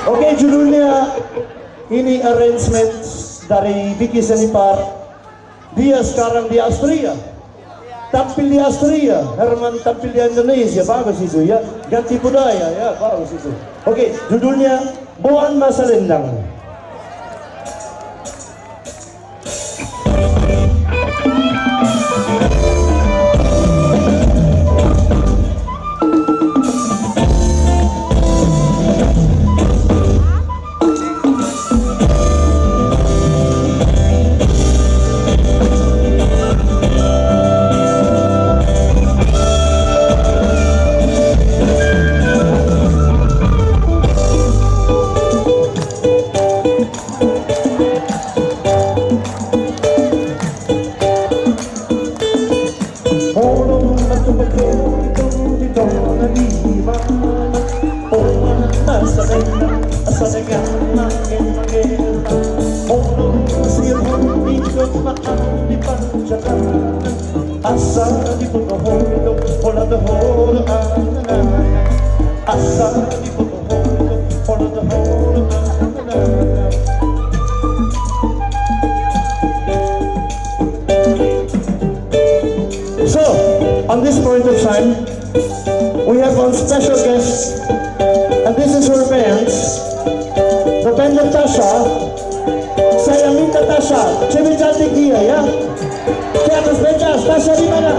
Oke, judulnya ini arrangement dari Vicky Senipar. Dia sekarang di Austria. Tampil di Austria, Herman tampil di Indonesia, bagus itu ya. Ganti budaya ya, bagus itu. Oke, judulnya Boan Ma Salendang. So, on this point of time, we have one special guest, and this is her band, the band of Tasha. Saya minta Tasha, cewek cantik dia ya. Di atas pentas, Tasha di mana?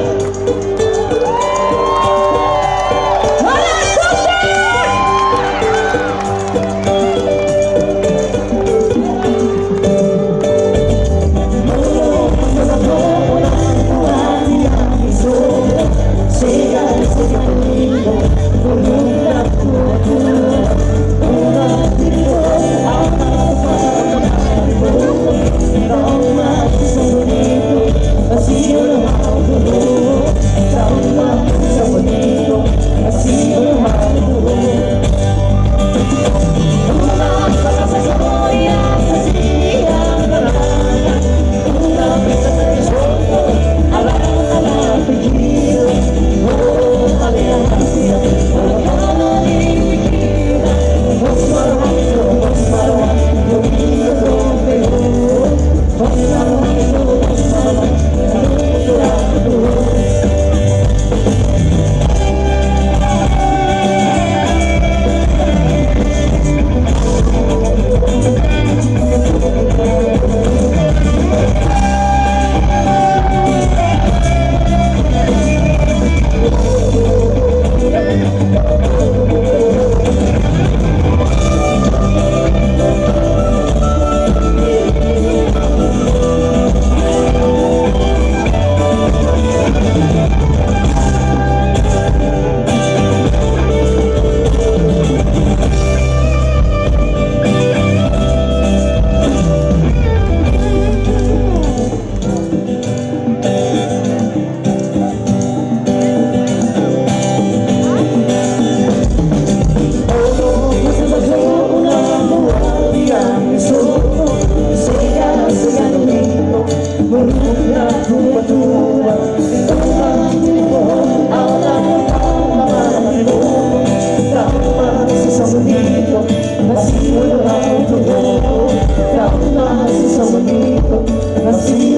Masih